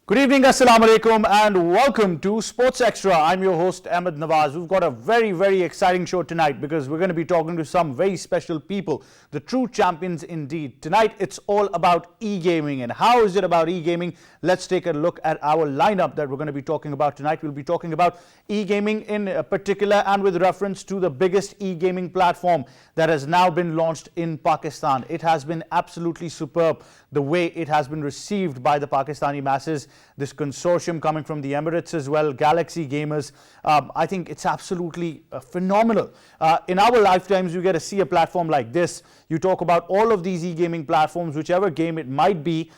Good evening, Assalamu Alaikum, and welcome to Sports Extra. I'm your host, Ahmed Nawaz. We've got a very exciting show tonight because we're going to be talking to some very special people, the true champions indeed. Tonight, it's all about e-gaming. And how is it about e-gaming? Let's take a look at our lineup that we're going to be talking about tonight. We'll be talking about e-gaming in particular and with reference to the biggest e-gaming platform that has now been launched in Pakistan. It has been absolutely superb the way it has been received by the Pakistani masses. This consortium coming from the Emirates as well, Galaxy Gamers, I think it's absolutely phenomenal. In our lifetimes, you get to see a platform like this. You talk about all of these e-gaming platforms, whichever game it might be.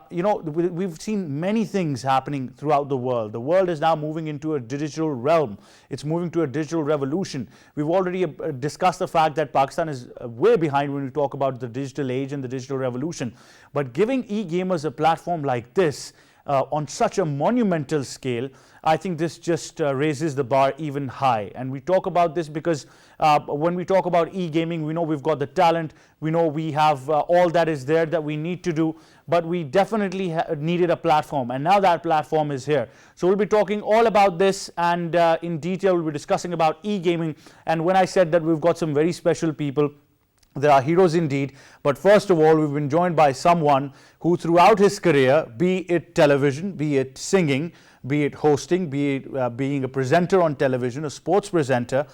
We've seen many things happening throughout the world. The world is now moving into a digital realm. It's moving to a digital revolution. We've already discussed the fact that Pakistan is way behind when we talk about the digital age and the digital revolution. But giving e-gamers a platform like this, on such a monumental scale, I think this just raises the bar even high. And we talk about this because when we talk about e-gaming, we know we've got the talent, we know we have all that is there that we need to do, but we definitely needed a platform, and now that platform is here. So we'll be talking all about this, and in detail we'll be discussing about e-gaming. And when I said that we've got some very special people, there are heroes indeed, but first of all, we've been joined by someone who throughout his career, be it television, be it singing, be it hosting, be it being a presenter on television, a sports presenter,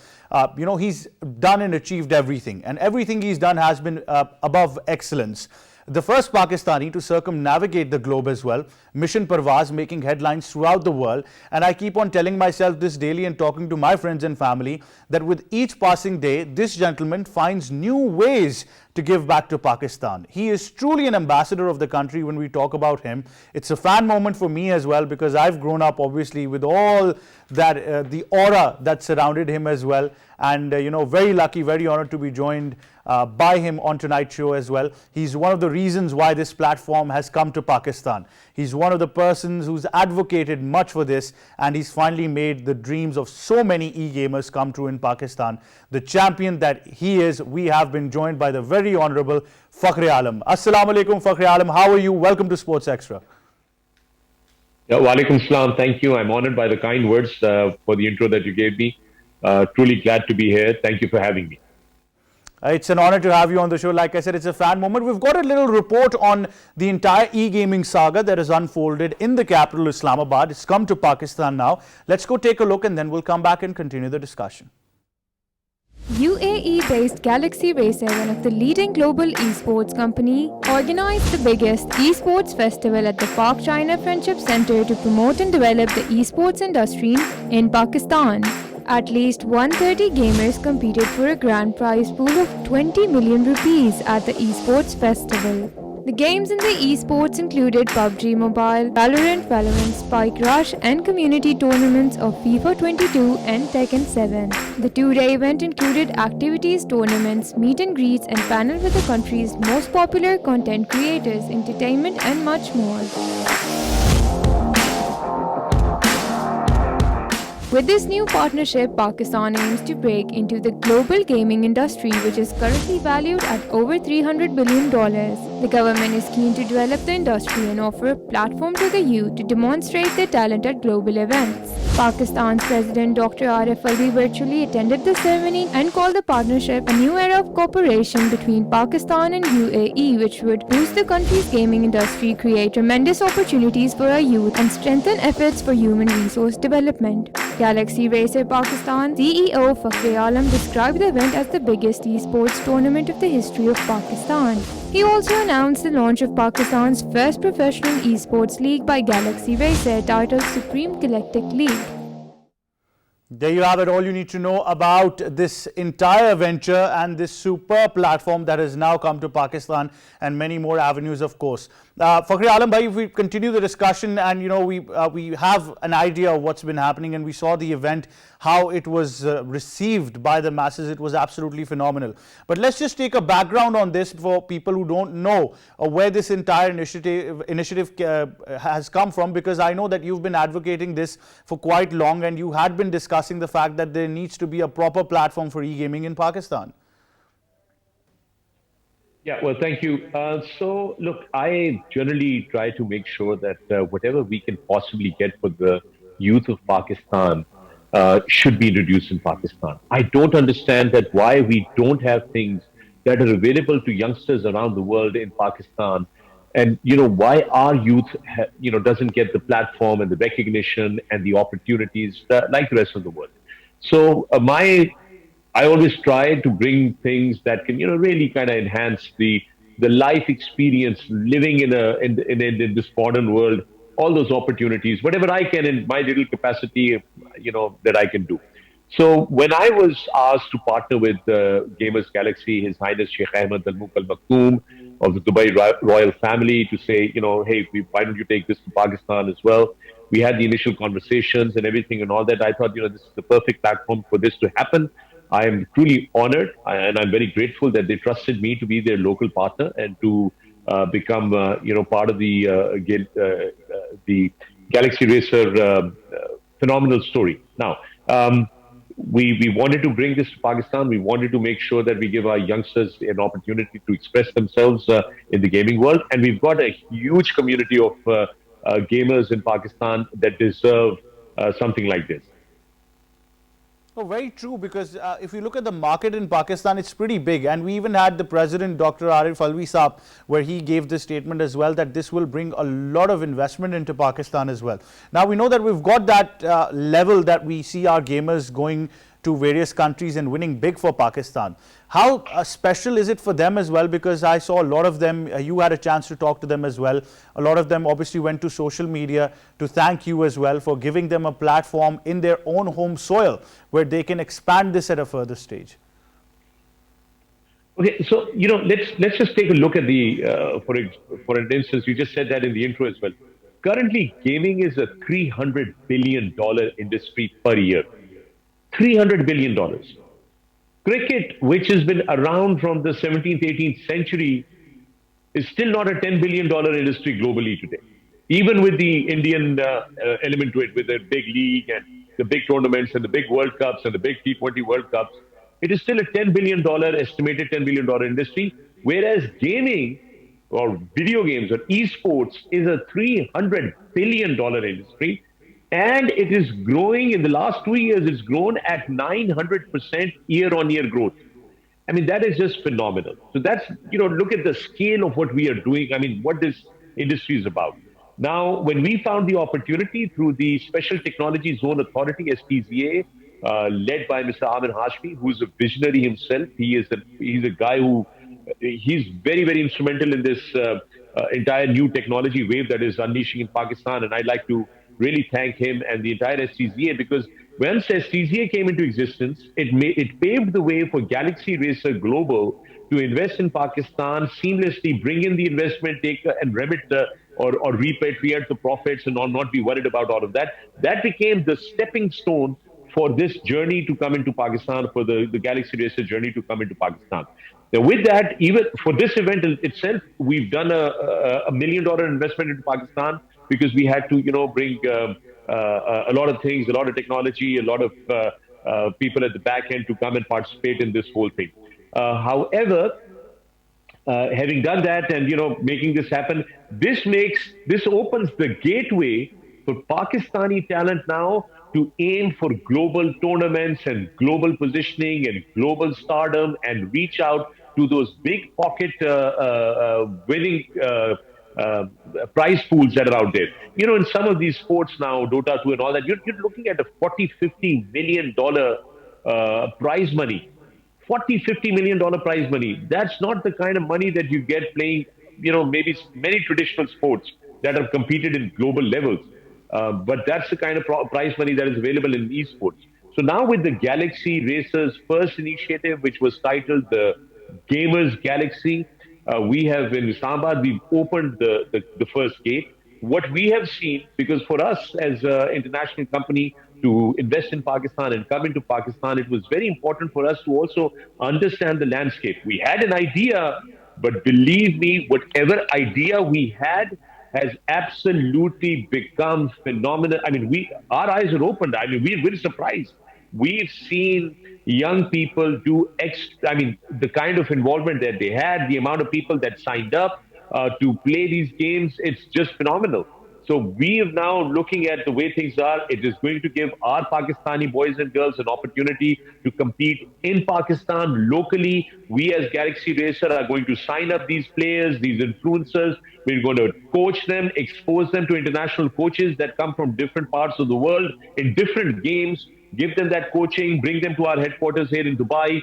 he's done and achieved everything, and everything he's done has been above excellence. The first Pakistani to circumnavigate the globe as well, Mission Parvaz, making headlines throughout the world. And I keep on telling myself this daily and talking to my friends and family that with each passing day, this gentleman finds new ways to give back to Pakistan. He is truly an ambassador of the country when we talk about him. It's a fan moment for me as well because I've grown up obviously with all that, the aura that surrounded him as well. And very lucky, very honored to be joined by him on tonight's show as well. He's one of the reasons why this platform has come to Pakistan. He's one of the persons who's advocated much for this, and he's finally made the dreams of so many e-gamers come true in Pakistan. The champion that he is, we have been joined by the very honorable Fakhri Alam. Assalamu alaikum, Fakhri Alam. How are you? Welcome to Sports Extra. Yeah, walaikum salam. Thank you. I'm honored by the kind words for the intro that you gave me. Truly glad to be here. Thank you for having me. It's an honor to have you on the show. Like I said, it's a fan moment. We've got a little report on the entire e-gaming saga that has unfolded in the capital, Islamabad. It's come to Pakistan now. Let's go take a look and then we'll come back and continue the discussion. UAE-based Galaxy Racer, one of the leading global esports company, organized the biggest esports festival at the Pak China Friendship Center to promote and develop the esports industry in Pakistan. At least 130 gamers competed for a grand prize pool of 20 million rupees at the esports festival. The games in the esports included PUBG Mobile, Valorant, Spike Rush, and community tournaments of FIFA 22 and Tekken 7. The two-day event included activities, tournaments, meet and greets, and panel with the country's most popular content creators, entertainment, and much more. With this new partnership, Pakistan aims to break into the global gaming industry, which is currently valued at over $300 billion. The government is keen to develop the industry and offer a platform to the youth to demonstrate their talent at global events. Pakistan's President Dr. Arif Alvi virtually attended the ceremony and called the partnership a new era of cooperation between Pakistan and UAE, which would boost the country's gaming industry, create tremendous opportunities for our youth, and strengthen efforts for human resource development. Galaxy Racer Pakistan CEO Fakhri Alam described the event as the biggest esports tournament of the history of Pakistan. He also announced the launch of Pakistan's first professional esports league by Galaxy Racer, titled Supreme Galactic League. There you have it, all you need to know about this entire venture and this super platform that has now come to Pakistan, and many more avenues, of course. Fakhri Alam bhai, if we continue the discussion, and we have an idea of what's been happening, and we saw the event, how it was received by the masses. It was absolutely phenomenal. But let's just take a background on this for people who don't know where this entire initiative has come from, because I know that you've been advocating this for quite long, and you had been discussing the fact that there needs to be a proper platform for e-gaming in Pakistan. Yeah, well, thank you. So, look, I generally try to make sure that whatever we can possibly get for the youth of Pakistan should be introduced in Pakistan. I don't understand that why we don't have things that are available to youngsters around the world in Pakistan, and why our youth, doesn't get the platform and the recognition and the opportunities like the rest of the world. So, my I always try to bring things that can, really kind of enhance the life experience living in this modern world. All those opportunities, whatever I can in my little capacity, that I can do. So when I was asked to partner with Gamers Galaxy, His Highness Sheikh Ahmed Al Mulk Al Maktoum of the Dubai royal family, to say, hey, why don't you take this to Pakistan as well? We had the initial conversations and everything and all that. I thought, this is the perfect platform for this to happen. I am truly honored and I'm very grateful that they trusted me to be their local partner and to become, part of the Galaxy Racer phenomenal story. Now, we wanted to bring this to Pakistan. We wanted to make sure that we give our youngsters an opportunity to express themselves in the gaming world. And we've got a huge community of gamers in Pakistan that deserve something like this. Oh, very true, because if you look at the market in Pakistan, it's pretty big. And we even had the president, Dr. Arif Alvi Saab, where he gave this statement as well, that this will bring a lot of investment into Pakistan as well. Now, we know that we've got that level that we see our gamers going to various countries and winning big for Pakistan. How special is it for them as well? Because I saw a lot of them, you had a chance to talk to them as well. A lot of them obviously went to social media to thank you as well for giving them a platform in their own home soil where they can expand this at a further stage. Okay, so let's just take a look at the for an instance, you just said that in the intro as well. Currently, gaming is a $300 billion industry per year. $300 billion. Cricket, which has been around from the 17th, 18th century, is still not a $10 billion industry globally today. Even with the Indian element to it, with the big league and the big tournaments and the big World Cups and the big T20 World Cups, it is still a $10 billion, estimated $10 billion industry, whereas gaming or video games or esports is a $300 billion industry. And it is growing in the last 2 years, it's grown at 900% year-on-year growth. I mean, that is just phenomenal. So that's, look at the scale of what we are doing. I mean, what this industry is about. Now, when we found the opportunity through the Special Technology Zone Authority, STZA, led by Mr. Amir Hashmi, who's a visionary himself. He's a guy who, he's very, very instrumental in this entire new technology wave that is unleashing in Pakistan. And I'd like to really thank him and the entire STZA, because once STZA came into existence, it paved the way for Galaxy Racer Global to invest in Pakistan, seamlessly bring in the investment, take and remit or repatriate the profits and not be worried about all of that. That became the stepping stone for this journey to come into Pakistan, for the Galaxy Racer journey to come into Pakistan. Now, with that, even for this event itself, we've done a $1 million investment into Pakistan, because we had to, bring a lot of things, a lot of technology, a lot of people at the back end to come and participate in this whole thing. However, having done that and making this happen, this opens the gateway for Pakistani talent now to aim for global tournaments and global positioning and global stardom and reach out to those big pocket winning prize pools that are out there. In some of these sports now, Dota 2 and all that, you're looking at a $40-50 million prize money. $40-50 million prize money. That's not the kind of money that you get playing, maybe many traditional sports that have competed in global levels. But that's the kind of prize money that is available in esports. So now with the Galaxy Racers first initiative, which was titled the Gamers Galaxy, we have in Islamabad, we've opened the first gate. What we have seen, because for us as an international company to invest in Pakistan and come into Pakistan, it was very important for us to also understand the landscape. We had an idea, but believe me, whatever idea we had has absolutely become phenomenal. I mean, our eyes are opened. I mean, we're surprised we've seen young people do I mean, the kind of involvement that they had, the amount of people that signed up to play these games, it's just phenomenal. So we are now looking at the way things are. It is going to give our Pakistani boys and girls an opportunity to compete in Pakistan locally. We as Galaxy Racer are going to sign up these players, these influencers. We're going to coach them, expose them to international coaches that come from different parts of the world in different games, give them that coaching, bring them to our headquarters here in Dubai,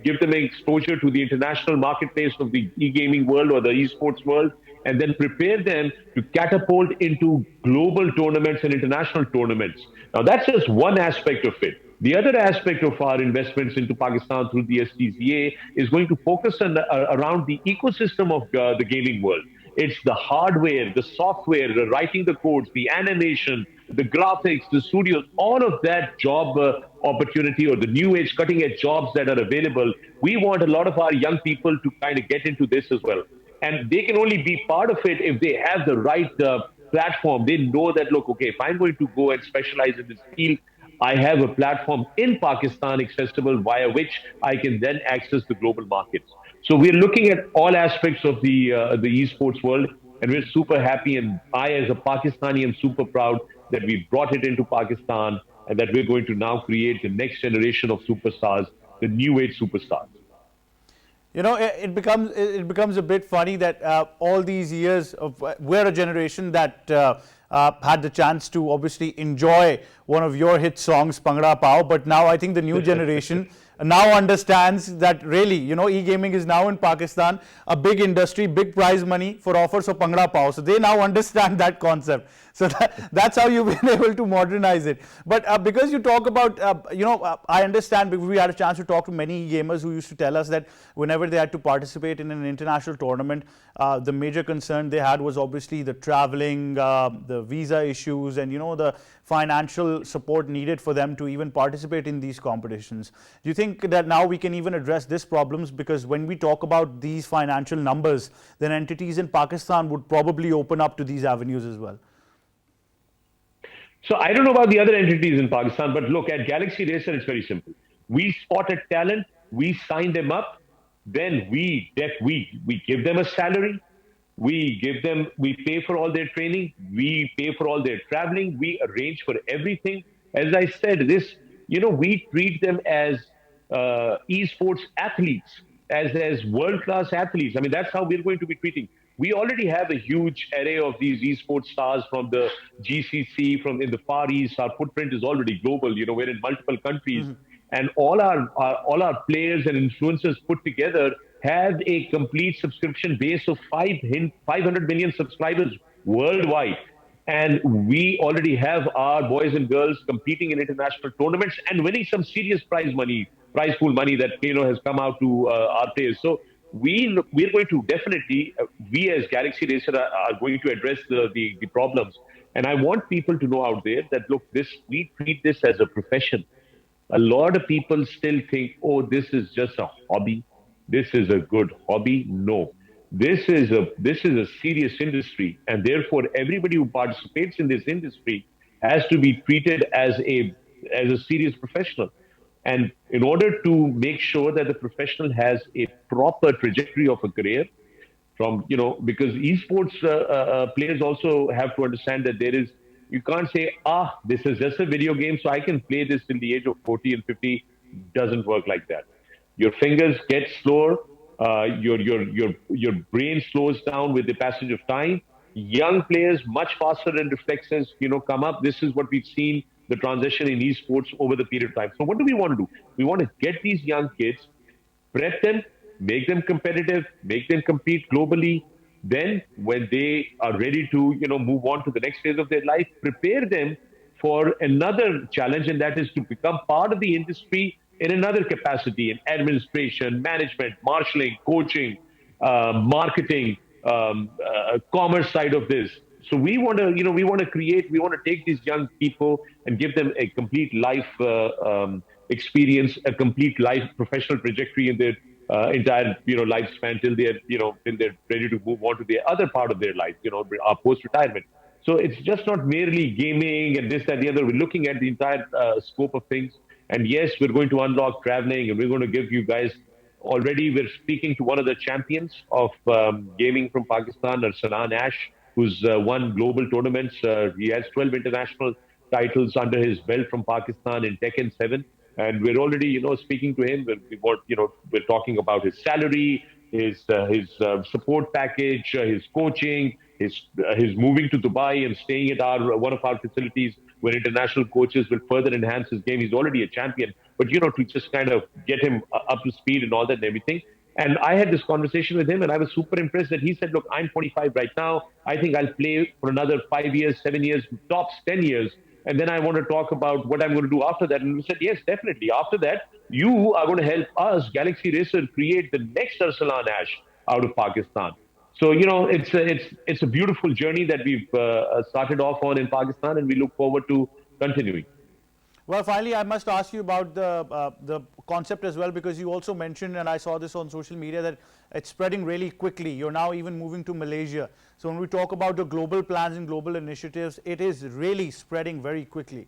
give them exposure to the international marketplace of the e-gaming world or the esports world, and then prepare them to catapult into global tournaments and international tournaments. Now, that's just one aspect of it. The other aspect of our investments into Pakistan through the STCA is going to focus around the ecosystem of the gaming world. It's the hardware, the software, the writing the codes, the animation, the graphics, the studios, all of that job opportunity or the new age cutting edge jobs that are available. We want a lot of our young people to kind of get into this as well. And they can only be part of it if they have the right platform. They know that, look, okay, if I'm going to go and specialize in this field, I have a platform in Pakistan accessible via which I can then access the global markets. So we're looking at all aspects of the esports world, and we're super happy. And I, as a Pakistani, am super proud that we brought it into Pakistan and that we're going to now create the next generation of superstars, the new age superstars. You know, it becomes a bit funny that all these years of we're a generation that had the chance to obviously enjoy one of your hit songs, Pangra Pao, but now I think the new generation now understands that really, you know, e-gaming is now in Pakistan a big industry, big prize money for offers of Pangra Pao. So they now understand that concept. So that's how you've been able to modernize it. But because you talk about, I understand, because we had a chance to talk to many gamers who used to tell us that whenever they had to participate in an international tournament, the major concern they had was obviously the traveling, the visa issues, and, you know, the financial support needed for them to even participate in these competitions. Do you think that now we can even address these problems? Because when we talk about these financial numbers, then entities in Pakistan would probably open up to these avenues as well. So I don't know about the other entities in Pakistan, but look, at Galaxy Racer, it's very simple. We spot a talent, we sign them up, then we give them a salary, we pay for all their training, we pay for all their traveling, we arrange for everything. As I said, we treat them as esports athletes, as world-class athletes. I mean, that's how we're going to be treating. We already have a huge array of these esports stars from the GCC, from in the Far East. Our footprint is already global. You know, we're in multiple countries, and all our players and influencers put together have a complete subscription base of 500 million subscribers worldwide. And we already have our boys and girls competing in international tournaments and winning some serious prize pool money that, you know, has come out to our players. So we're going to definitely, we as Galaxy Racer are going to address the problems. And I want people to know out there that, look, we treat this as a profession. A lot of people still think, oh, this is just a hobby. This is a good hobby. No, this is a serious industry, and therefore everybody who participates in this industry has to be treated as a serious professional. And in order to make sure that the professional has a proper trajectory of a career, because esports players also have to understand that you can't say, this is just a video game, so I can play this till the age of 40 and 50. Doesn't work like that. Your fingers get slower. Your brain slows down with the passage of time. Young players, much faster in reflexes, come up. This is what we've seen, the transition in esports over the period of time. So what do we want to do? We want to get these young kids, prep them, make them competitive, make them compete globally. Then when they are ready to, move on to the next phase of their life, prepare them for another challenge, and that is to become part of the industry in another capacity, in administration, management, marshalling, coaching, marketing, commerce side of this. So we want to take these young people and give them a complete life experience, a complete life professional trajectory in their entire lifespan till they're ready to move on to the other part of their life, post retirement. So it's just not merely gaming and this, that, the other. We're looking at the entire scope of things. And yes, we're going to unlock traveling, and we're going to give you guys. Already, we're speaking to one of the champions of gaming from Pakistan, Arsalan Ash, who's won global tournaments. He has 12 international titles under his belt from Pakistan in Tekken 7. And we're already, speaking to him. We're talking about his salary, his support package, his coaching, his moving to Dubai and staying at one of our facilities where international coaches will further enhance his game. He's already a champion, but to just kind of get him up to speed and all that and everything. And I had this conversation with him, and I was super impressed that he said, "Look, I'm 25 right now. I think I'll play for another 5 years, 7 years, tops 10 years." And then I want to talk about what I'm going to do after that. And we said, yes, definitely. After that, you are going to help us, Galaxy Racer, create the next Arsalan Ash out of Pakistan. So, it's a beautiful journey that we've started off on in Pakistan, and we look forward to continuing. Well, finally, I must ask you about the concept as well, because you also mentioned, and I saw this on social media, that it's spreading really quickly. You're now even moving to Malaysia. So when we talk about the global plans and global initiatives, it is really spreading very quickly.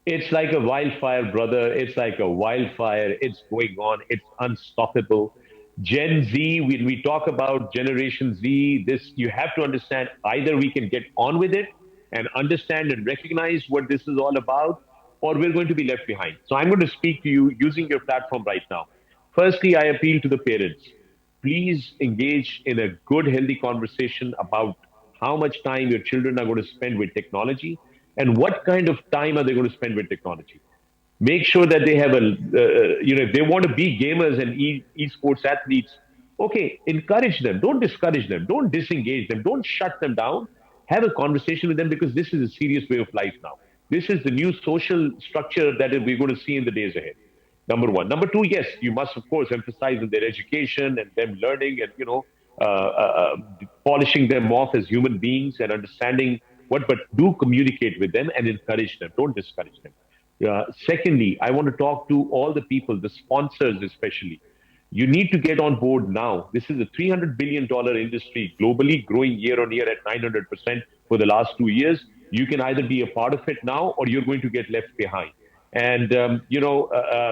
It's like a wildfire, brother. It's like a wildfire. It's going on. It's unstoppable. Gen Z, when we talk about Generation Z, you have to understand, either we can get on with it and understand and recognize what this is all about, or we're going to be left behind. So I'm going to speak to you using your platform right now. Firstly, I appeal to the parents. Please engage in a good, healthy conversation about how much time your children are going to spend with technology and what kind of time are they going to spend with technology. Make sure that they have if they want to be gamers and esports athletes, okay, encourage them. Don't discourage them. Don't disengage them. Don't shut them down. Have a conversation with them, because this is a serious way of life now. This is the new social structure that we're going to see in the days ahead. Number one. Number two, yes, you must, of course, emphasize on their education and them learning and, polishing them off as human beings and understanding but do communicate with them and encourage them. Don't discourage them. Secondly, I want to talk to all the people, the sponsors especially. You need to get on board now. This is a $300 billion industry globally, growing year on year at 900% for the last 2 years. You can either be a part of it now, or you're going to get left behind. And,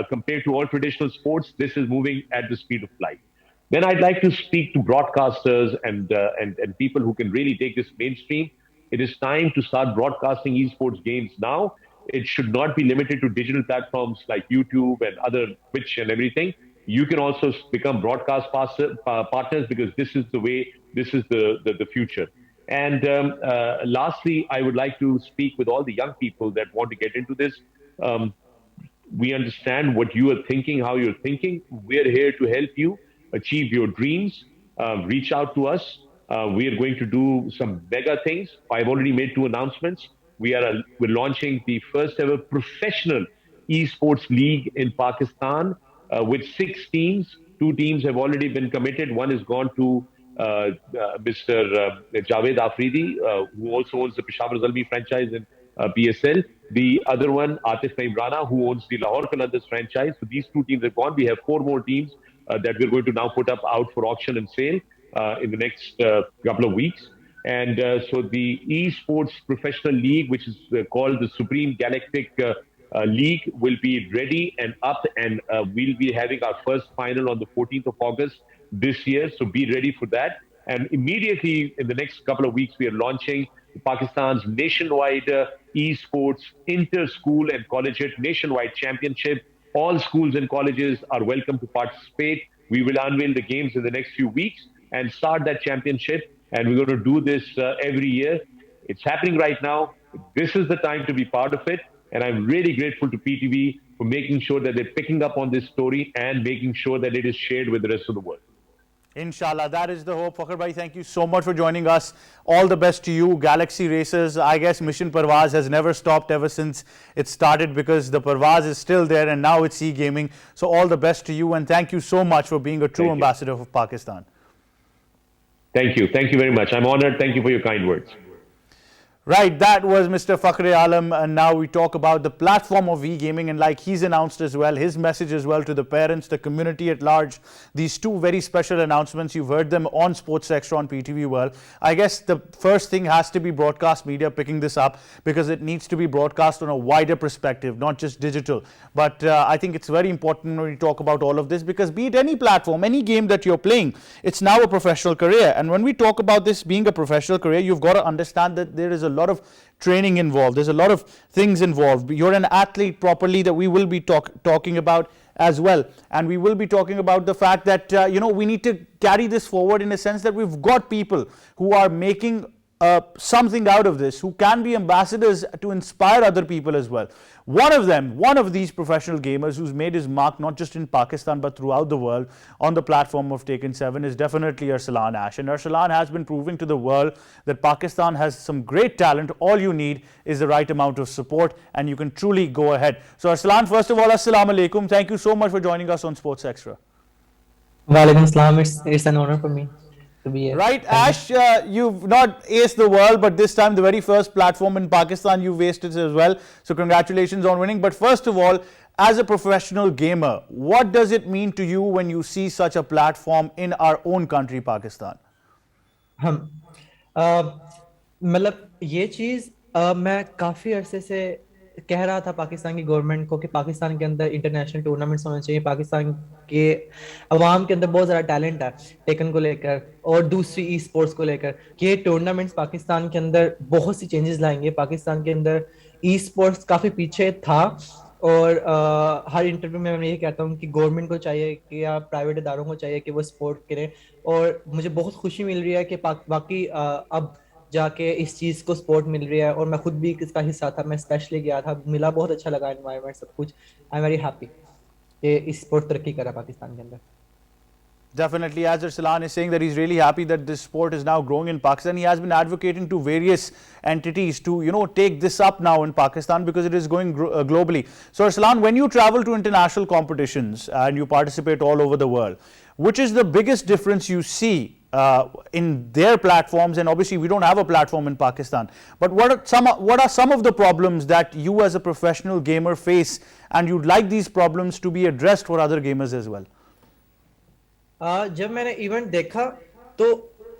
compared to all traditional sports, this is moving at the speed of light. Then I'd like to speak to broadcasters and people who can really take this mainstream. It is time to start broadcasting esports games now. It should not be limited to digital platforms like YouTube and other Twitch and everything. You can also become broadcast partners, because this is the way, this is the future. And lastly, I would like to speak with all the young people that want to get into this. We understand what you are thinking, how you're thinking. We're here to help you achieve your dreams. Reach out to us. We are going to do some mega things. I've already made 2 announcements. We're launching the first ever professional esports league in Pakistan with 6 teams. 2 teams have already been committed. One has gone to Mr. Javed Afridi, who also owns the Peshawar Zalmi franchise in PSL. The other one, Atif Imrana, who owns the Lahore Qalandars franchise. So these 2 teams have gone. We have 4 more teams that we're going to now put out for auction and sale in the next couple of weeks. And so the Esports Professional League, which is called the Supreme Galactic League, will be ready and up, and we'll be having our first final on the 14th of August this year. So be ready for that. And immediately in the next couple of weeks, we are launching Pakistan's nationwide esports inter-school and collegiate nationwide championship. All schools and colleges are welcome to participate. We will unveil the games in the next few weeks and start that championship. And we're going to do this every year. It's happening right now. This is the time to be part of it. And I'm really grateful to PTV for making sure that they're picking up on this story and making sure that it is shared with the rest of the world. Inshallah, that is the hope. Fakhar bhai, thank you so much for joining us. All the best to you, Galaxy Racers. I guess Mission Parvaz has never stopped ever since it started, because the Parvaz is still there and now it's e-gaming. So all the best to you, and thank you so much for being a true ambassador of Pakistan. Thank you. Thank you very much. I'm honored. Thank you for your kind words. Right, that was Mr. Fakhre Alam, and now we talk about the platform of e-gaming, and like he's announced as well, his message as well to the parents, the community at large, these two very special announcements, you've heard them on Sports Extra on PTV World. I guess the first thing has to be broadcast media picking this up, because it needs to be broadcast on a wider perspective, not just digital. But I think it's very important when we talk about all of this, because be it any platform, any game that you're playing, it's now a professional career. And when we talk about this being a professional career, you've got to understand that there is a lot of training involved. There's a lot of things involved. You're an athlete properly, that we will be talking about as well. And we will be talking about the fact that, we need to carry this forward in a sense that we've got people who are making something out of this, who can be ambassadors to inspire other people as well. One of these professional gamers who's made his mark not just in Pakistan but throughout the world on the platform of Taken 7 is definitely Arsalan Ash. And Arsalan has been proving to the world that Pakistan has some great talent. All you need is the right amount of support, and you can truly go ahead. So Arsalan, first of all, Assalamu Alaikum. Thank you so much for joining us on Sports Extra. Walaikum Assalam. It's an honor for me to be here. Right, Ash, you've not aced the world, but this time the very first platform in Pakistan, you've aced it as well. So congratulations on winning. But first of all, as a professional gamer, what does it mean to you when you see such a platform in our own country, Pakistan? मतलब ये चीज़ मैं काफ़ी अरसे से कह रहा था पाकिस्तान की गवर्नमेंट को कि पाकिस्तान के अंदर इंटरनेशनल टूर्नामेंट्स होने चाहिए। पाकिस्तान के अवाम के अंदर बहुत ज़्यादा टैलेंट है टेकन को लेकर और दूसरी ई स्पोर्ट्स को लेकर, कि ये टूर्नामेंट्स पाकिस्तान के अंदर बहुत सी चेंजेस लाएंगे। पाकिस्तान के अंदर ई स्पोर्ट्स काफ़ी पीछे था, और हर इंटरव्यू में मैं ये कहता हूँ कि गवर्नमेंट को चाहिए कि या प्राइवेट इदारों को चाहिए कि वो सपोर्ट करें। और मुझे बहुत खुशी मिल रही है कि बाकी अब जाके इस चीज़ को सपोर्ट मिल रही है, और मैं खुद भी इसका हिस्सा था। मैं स्पेशली गया था, मिला, बहुत अच्छा लगा एनवायरनमेंट, सब कुछ। आई एम वेरी हैप्पी कि इस स्पोर्ट तरक्की करा पाकिस्तान के अंदर। Definitely, as Arsalan is saying that he's really happy that this sport is now growing in Pakistan. He has been advocating to various entities to, take this up now in Pakistan, because it is going globally. So Arsalan, when you travel to international competitions and you participate all over the world, which is the biggest difference you see in their platforms? And obviously we don't have a platform in Pakistan, but what are some of the problems that you as a professional gamer face, and you'd like these problems to be addressed for other gamers as well? जब मैंने event देखा तो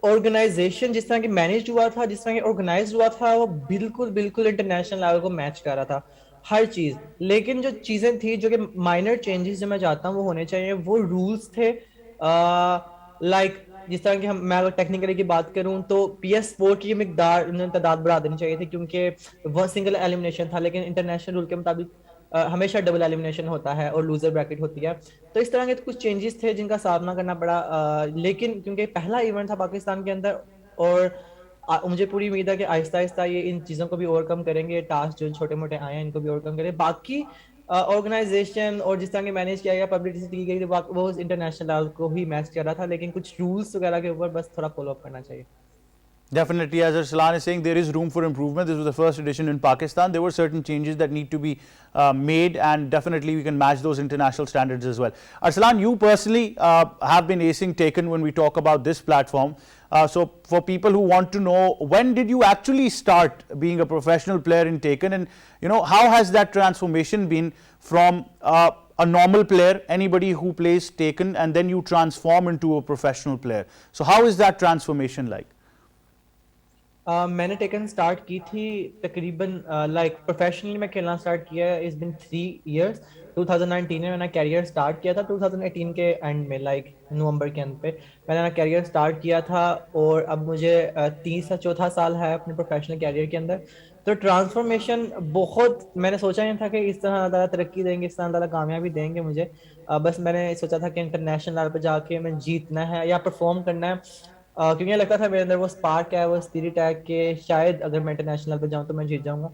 organisation जिस तरह की manage हुआ था, जिस तरह की ऑर्गेनाइज हुआ था, वो बिल्कुल इंटरनेशनल लेवल को मैच कर रहा था हर चीज। लेकिन जो चीजें थी, जो कि माइनर चेंजेस जो मैं चाहता हूँ वो होने चाहिए, वो रूल्स थे। लाइक जिस तरह की मैं अगर टेक्निकली की बात करूं तो PS4 की मिकदार उन्होंने तादाद बढ़ा देनी चाहिए थी, क्योंकि वह सिंगल एलिमिनेशन था। लेकिन इंटरनेशनल रूल के मुताबिक हमेशा डबल एलिमिनेशन होता है और लूजर ब्रैकेट होती है। तो इस तरह के कुछ चेंजेस थे जिनका सामना करना पड़ा। लेकिन क्योंकि पहला इवेंट था पाकिस्तान के अंदर, और मुझे पूरी उम्मीद है कि आहिस्ता आहिस्ता ये इन चीज़ों को भी ओवरकम करेंगे। टास्क जो छोटे मोटे आए हैं इनको भी ओवरकम करें। बाकी ऑर्गेनाइजेशन और जिस तरह की मैनेज किया गया, पब्लिसिटी की गई, वो इंटरनेशनल लेवल को ही मैच कर रहा था। लेकिन कुछ रूल्स वगैरह के ऊपर बस थोड़ा फॉलो अप करना चाहिए। Definitely, as Arsalan is saying, there is room for improvement. This was the first edition in Pakistan. There were certain changes that need to be made, and definitely we can match those international standards as well. Arsalan, you personally have been acing Taken when we talk about this platform. So for people who want to know, when did you actually start being a professional player in Taken, and how has that transformation been from a normal player, anybody who plays Taken, and then you transform into a professional player? So how is that transformation like? मैंने taken start की थी तकरीबन like professionally मैं खेलना start किया है it's been 3 years. 2019 में मैंने कैरियर स्टार्ट किया था। 2018 के एंड में लाइक नवंबर के अंत पे मैंने अपना कैरियर स्टार्ट किया था, और अब मुझे 3 साल है अपने प्रोफेशनल कैरियर के अंदर। तो ट्रांसफॉर्मेशन बहुत, मैंने सोचा नहीं था कि इस तरह ज़्यादा तरक्की देंगे, इस तरह ज़्यादा कामयाबी देंगे मुझे। बस मैंने सोचा था कि इंटरनेशनल लेवल पर जाके मैं जीतना है या परफॉर्म करना है, क्योंकि लगता था मेरे अंदर वो स्पार्क है, वो स्पिरिट है कि शायद अगर मैं इंटरनेशनल पे जाऊं तो मैं जीत जाऊंगा।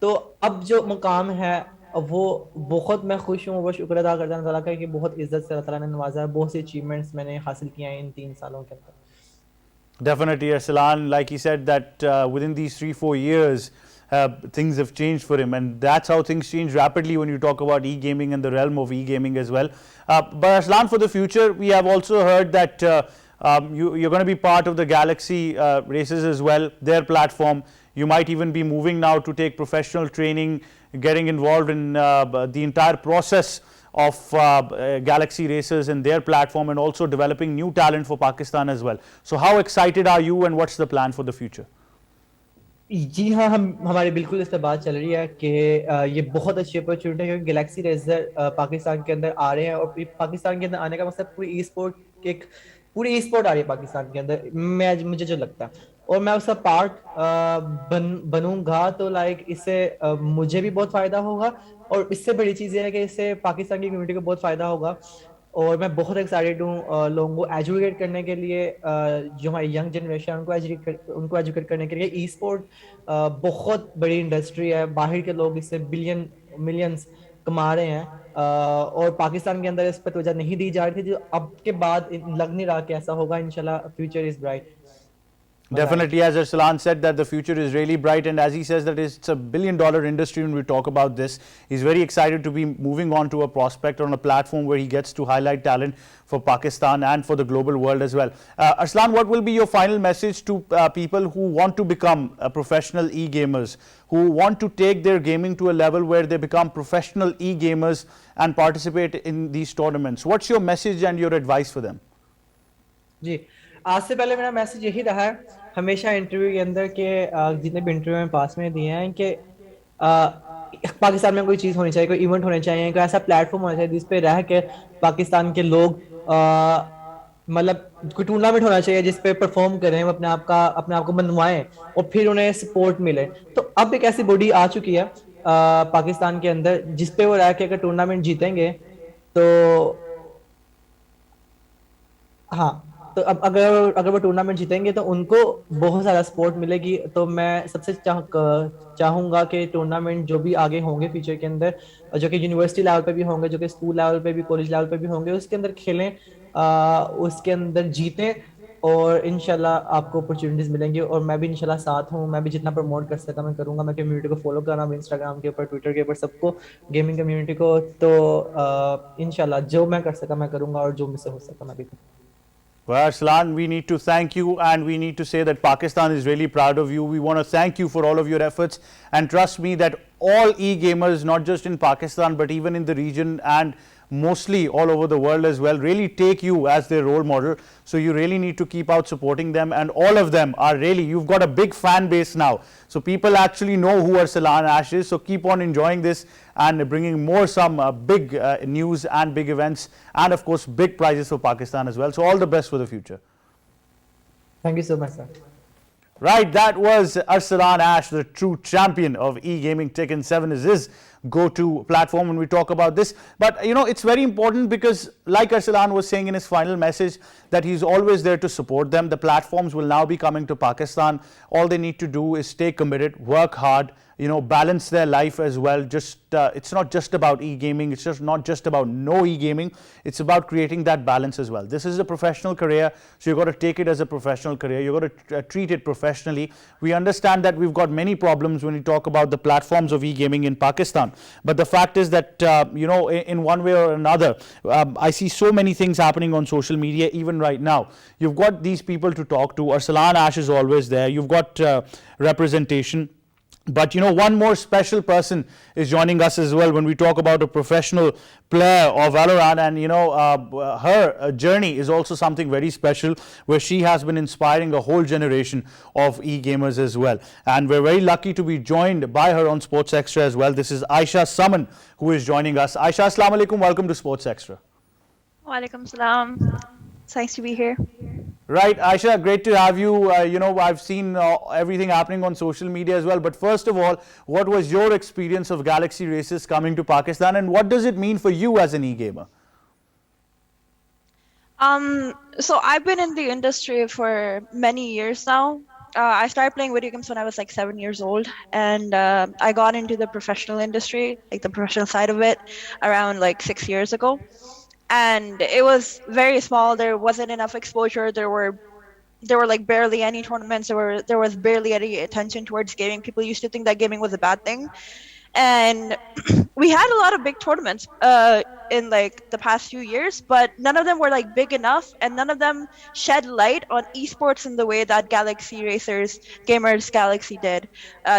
तो अब जो मुकाम है वो बहुत मैं खुश हूँ, वो शुक्र अदा करता हूं अल्लाह का कि बहुत इज्जत से अल्लाह ताला ने नवाजा है। बहुत सी अचीवमेंट्स मैंने हासिल किए हैं इन 3 सालों के अंदर। Definitely, Arsalan, like he said that within these 3-4 years things have changed for him, and that's how things change rapidly when you talk about e-gaming and the realm of e-gaming as well. But Arsalan, for the future, we have also heard that you're going to be part of the Galaxy races as well, their platform. You might even be moving now to take professional training, getting involved in the entire process of Galaxy Racers and their platform, and also developing new talent for Pakistan as well. So how excited are you, and what's the plan for the future? जी हाँ, हम हमारी बिल्कुल इस पे बात चल रही है कि ये बहुत अच्छी अपॉर्चुनिटी है, क्योंकि गैलेक्सी रेजर पाकिस्तान के अंदर आ रहे हैं, और पाकिस्तान के अंदर आने का मतलब पूरी ई स्पोर्ट आ रही है पाकिस्तान के अंदर, मुझे जो लगता है, और मैं उसका पार्ट बनूंगा, तो लाइक इससे मुझे भी बहुत फायदा होगा, और इससे बड़ी चीज ये है कि इससे पाकिस्तान की कम्युनिटी को बहुत फायदा होगा। और मैं बहुत एक्साइटेड हूँ लोगों को एजुकेट करने के लिए, जो हमारी यंग जनरेशन है उनको एजुकेट करने के लिए। ई स्पोर्ट बहुत बड़ी इंडस्ट्री है, बाहर के लोग इससे मिलियंस कमा रहे हैं, और पाकिस्तान के अंदर इस पर तवज्जो नहीं दी जा रही थी, जो अब के बाद लग नहीं रहा कि ऐसा होगा। इंशाल्लाह future is bright. Definitely, as Arsalan said, that the future is really bright, and as he says that it's a billion-dollar industry when we talk about this. He's very excited to be moving on to a prospect on a platform where he gets to highlight talent for Pakistan and for the global world as well. Arslan, what will be your final message to people who want to become professional e-gamers, who want to take their gaming to a level where they become professional e-gamers and participate in these tournaments? What's your message and your advice for them? जी, आज से पहले मेरा message यही रहा है हमेशा interview के अंदर के, जितने भी इंटरव्यू में पास में दिए हैं, कि पाकिस्तान में कोई चीज़ होनी चाहिए, कोई इवेंट होने चाहिए, कोई ऐसा प्लेटफॉर्म होना चाहिए जिस पे रह के पाकिस्तान के लोग मतलब कोई टूर्नामेंट होना चाहिए जिस पे परफॉर्म करें, अपने आप को मनवाएं, और फिर उन्हें सपोर्ट मिले। तो अब एक ऐसी बॉडी आ चुकी है पाकिस्तान के अंदर जिस पे वो रह के अगर टूर्नामेंट जीतेंगे तो हाँ, तो अब अगर वो टूर्नामेंट जीतेंगे तो उनको बहुत ज़्यादा सपोर्ट मिलेगी। तो मैं सबसे चाहूँगा कि टूर्नामेंट जो भी आगे होंगे फ्यूचर के अंदर, जो कि यूनिवर्सिटी लेवल पे भी होंगे, जो कि स्कूल लेवल पे भी, कॉलेज लेवल पे भी होंगे, उसके अंदर खेलें, उसके अंदर जीतें, और इंशाल्लाह आपको अपॉर्चुनिटीज़ मिलेंगी। और मैं भी इंशाल्लाह साथ हूँ, मैं भी जितना प्रमोट कर सका मैं करूँगा। मैं कम्युनिटी को फॉलो कर रहा हूँ इंस्टाग्राम के ऊपर, ट्विटर के ऊपर, सबको, गेमिंग कम्युनिटी को। तो इंशाल्लाह जो मैं कर सका मैं करूँगा, और जो मुझसे हो सका मैं भी करूँगा। Well, Arslan, we need to thank you, and we need to say that Pakistan is really proud of you. We want to thank you for all of your efforts, and trust me that all e-gamers, not just in Pakistan but even in the region and mostly all over the world as well, really take you as their role model. So you really need to keep out supporting them, and all of them are really, you've got a big fan base now, so people actually know who Arsalan Ash is. So keep on enjoying this and bringing more some big news and big events, and of course big prizes for Pakistan as well. So all the best for the future. Thank you so much, sir. Right, that was Arsalan Ash, the true champion of e-gaming. Tekken 7 is his go-to platform when we talk about this. But you know, it's very important because, like Arsalan was saying in his final message, that he's always there to support them. The platforms will now be coming to Pakistan. All they need to do is stay committed, work hard, you know, balance their life as well. Just it's not just about e-gaming, it's just not just about no e-gaming, it's about creating that balance as well. This is a professional career, so you've got to take it as a professional career. You've got to treat it professionally. We understand that we've got many problems when we talk about the platforms of e-gaming in Pakistan, but the fact is that you know, in one way or another, I see so many things happening on social media even right now. You've got these people to talk to. Arsalan Ash is always there. You've got representation. But you know, one more special person is joining us as well when we talk about a professional player of Valorant, and you know, her journey is also something very special, where she has been inspiring a whole generation of e-gamers as well. And we're very lucky to be joined by her on Sports Extra as well. This is Aisha Saman who is joining us. Aisha, Assalamu alaikum, welcome to Sports Extra. Wa alaikum salam. It's nice to be here. Right, Aisha, great to have you. You know, I've seen everything happening on social media as well. But first of all, what was your experience of Galaxy Races coming to Pakistan, and what does it mean for you as an e-gamer? So I've been in the industry for many years now. I started playing video games when I was like 7 years old, and I got into the professional industry, like the professional side of it, around like 6 years ago. And it was very small. There wasn't enough exposure. There were like barely any tournaments. There was barely any attention towards gaming. People used to think that gaming was a bad thing. and we had a lot of big tournaments in like the past few years, but none of them were like big enough, and none of them shed light on esports in the way that Galaxy Racers Gamers Galaxy did.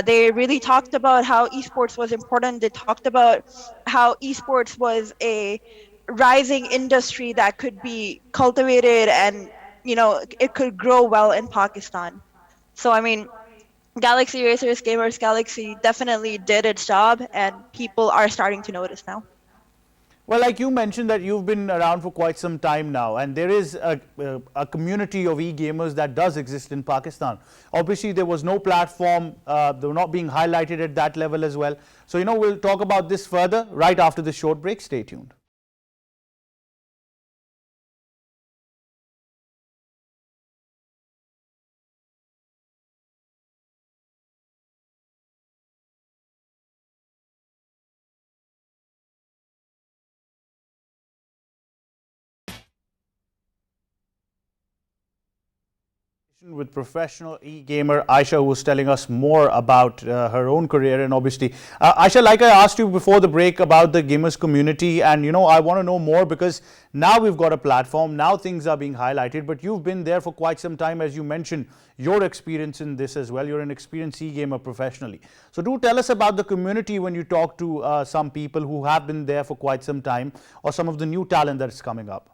They really talked about how esports was important. They talked about how esports was a rising industry that could be cultivated, and it could grow well in Pakistan. So I mean, Galaxy Racers Gamers Galaxy definitely did its job, and people are starting to notice now. Well, like you mentioned that you've been around for quite some time now, and there is a community of e-gamers that does exist in Pakistan. Obviously, there was no platform, they were not being highlighted at that level as well. So, we'll talk about this further right after this short break. Stay tuned. With professional e-gamer Aisha, who was telling us more about her own career. And obviously, Aisha, like I asked you before the break about the gamers community, and I want to know more because now we've got a platform, now things are being highlighted, but you've been there for quite some time, as you mentioned your experience in this as well. You're an experienced e-gamer professionally, so do tell us about the community when you talk to some people who have been there for quite some time, or some of the new talent that's coming up.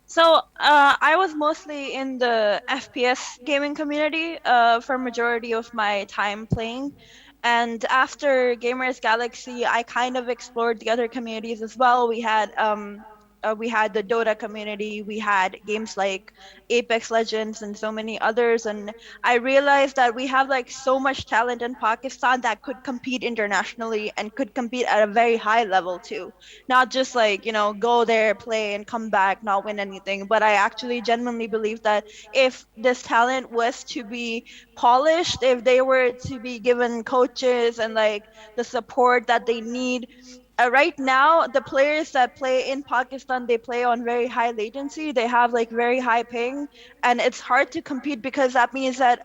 So I was mostly in the FPS gaming community for majority of my time playing. And after Gamers Galaxy, I kind of explored the other communities as well. We had the Dota community, we had games like Apex Legends and so many others, and I realized that we have like so much talent in Pakistan that could compete internationally and could compete at a very high level too. Not just like, go there, play and come back, not win anything, but I actually genuinely believe that if this talent was to be polished, if they were to be given coaches and like the support that they need, right now the players that play in Pakistan, they play on very high latency, they have like very high ping, and it's hard to compete because that means that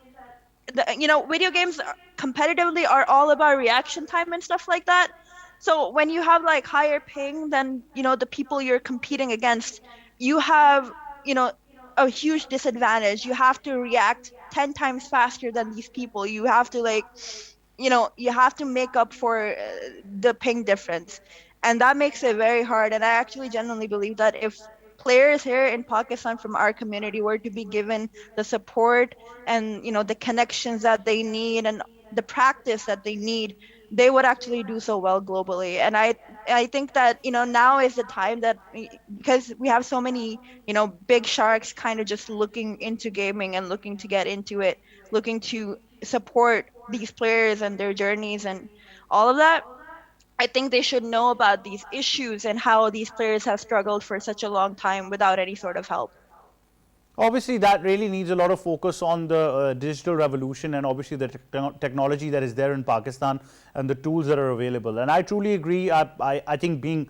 video games competitively are all about reaction time and stuff like that. So when you have like higher ping than the people you're competing against, you have you know a huge disadvantage. You have to react 10 times faster than these people. You have to you have to make up for the ping difference, and that makes it very hard. And I actually genuinely believe that if players here in Pakistan from our community were to be given the support and the connections that they need and the practice that they need, they would actually do so well globally. And I think that now is the time that because we have so many big sharks kind of just looking into gaming and looking to get into it, looking to support these players and their journeys and all of that. I think they should know about these issues and how these players have struggled for such a long time without any sort of help. Obviously, that really needs a lot of focus on the digital revolution, and obviously the technology that is there in Pakistan and the tools that are available. And I truly agree. I think being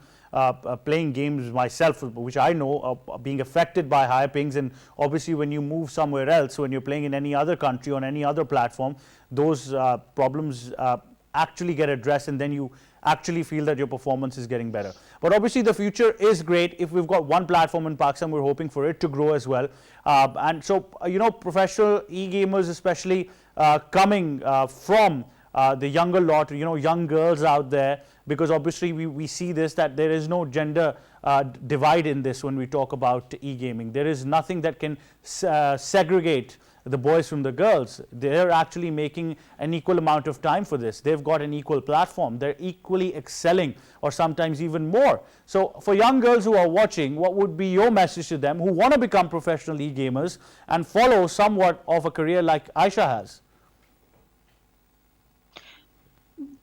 playing games myself, which I know, being affected by higher pings, and obviously when you move somewhere else, when you're playing in any other country on any other platform, those problems actually get addressed, and then you actually feel that your performance is getting better. But obviously the future is great. If we've got one platform in Pakistan, we're hoping for it to grow as well. And so, professional e-gamers especially coming from the younger lot, young girls out there, because obviously we see this, that there is no gender divide in this when we talk about e-gaming. There is nothing that can segregate the boys from the girls. They're actually making an equal amount of time for this. They've got an equal platform. They're equally excelling, or sometimes even more. So for young girls who are watching, what would be your message to them who want to become professional e-gamers and follow somewhat of a career like Aisha has?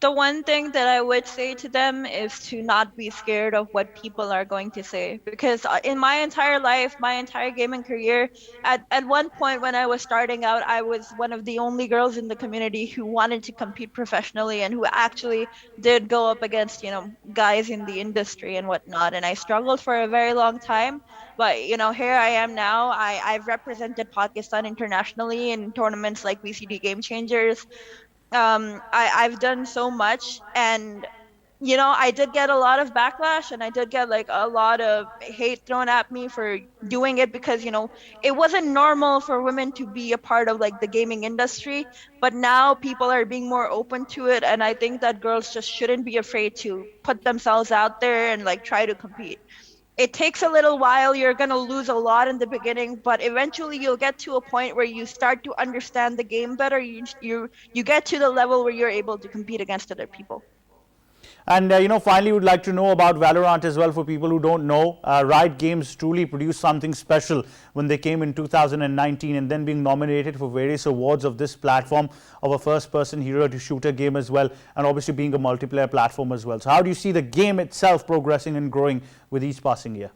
The one thing that I would say to them is to not be scared of what people are going to say. Because in my entire life, my entire gaming career, at one point when I was starting out, I was one of the only girls in the community who wanted to compete professionally and who actually did go up against, guys in the industry and whatnot. And I struggled for a very long time. But, here I am now. I've represented Pakistan internationally in tournaments like VCD Game Changers. I've done so much, and I did get a lot of backlash, and I did get like a lot of hate thrown at me for doing it because, it wasn't normal for women to be a part of like the gaming industry. But now people are being more open to it, and I think that girls just shouldn't be afraid to put themselves out there and like try to compete. It takes a little while. You're going to lose a lot in the beginning, but eventually you'll get to a point where you start to understand the game better. You get to the level where you're able to compete against other people. And finally, we'd like to know about Valorant as well for people who don't know. Riot Games truly produced something special when they came in 2019 and then being nominated for various awards of this platform of a first-person hero-to-shooter game as well, and obviously being a multiplayer platform as well. So how do you see the game itself progressing and growing with each passing year?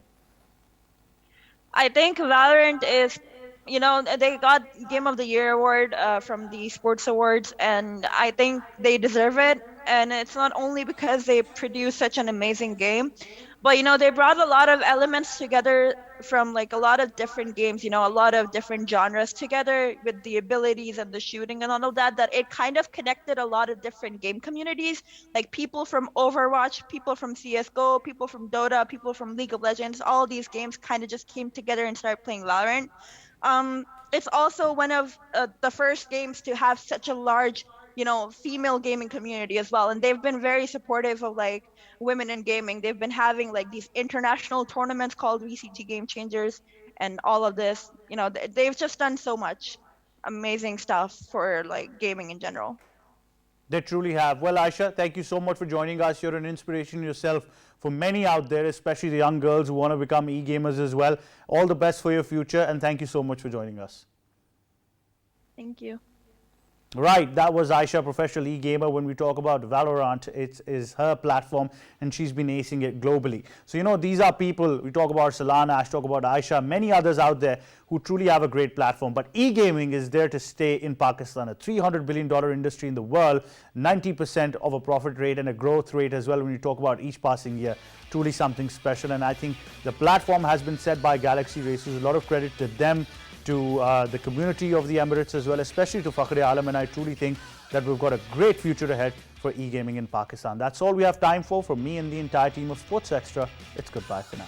I think Valorant is, they got Game of the Year award from the Sports Awards, and I think they deserve it. And it's not only because they produce such an amazing game, but they brought a lot of elements together from like a lot of different games, a lot of different genres together with the abilities and the shooting and all of that, that it kind of connected a lot of different game communities, like people from Overwatch, people from CSGO, people from Dota, people from League of Legends. All these games kind of just came together and started playing Valorant. It's also one of the first games to have such a large, female gaming community as well. And they've been very supportive of like women in gaming. They've been having like these international tournaments called VCT Game Changers and all of this. They've just done so much amazing stuff for like gaming in general. They truly have. Well, Aisha, thank you so much for joining us. You're an inspiration yourself for many out there, especially the young girls who want to become e-gamers as well. All the best for your future, and thank you so much for joining us. Thank you. Right, that was Aisha, professional e-gamer. When we talk about Valorant, it is her platform and she's been acing it globally. So, these are people, we talk about Salana, Ash talk about Aisha, many others out there who truly have a great platform. But e-gaming is there to stay in Pakistan, a $300 billion industry in the world, 90% of a profit rate and a growth rate as well when you talk about each passing year. Truly something special, and I think the platform has been set by Galaxy Racers. A lot of credit to them, to the community of the Emirates as well, especially to Fakhre-e-Alam, and I truly think that we've got a great future ahead for e-gaming in Pakistan. That's all we have time for. From me and the entire team of Sports Extra, it's goodbye for now.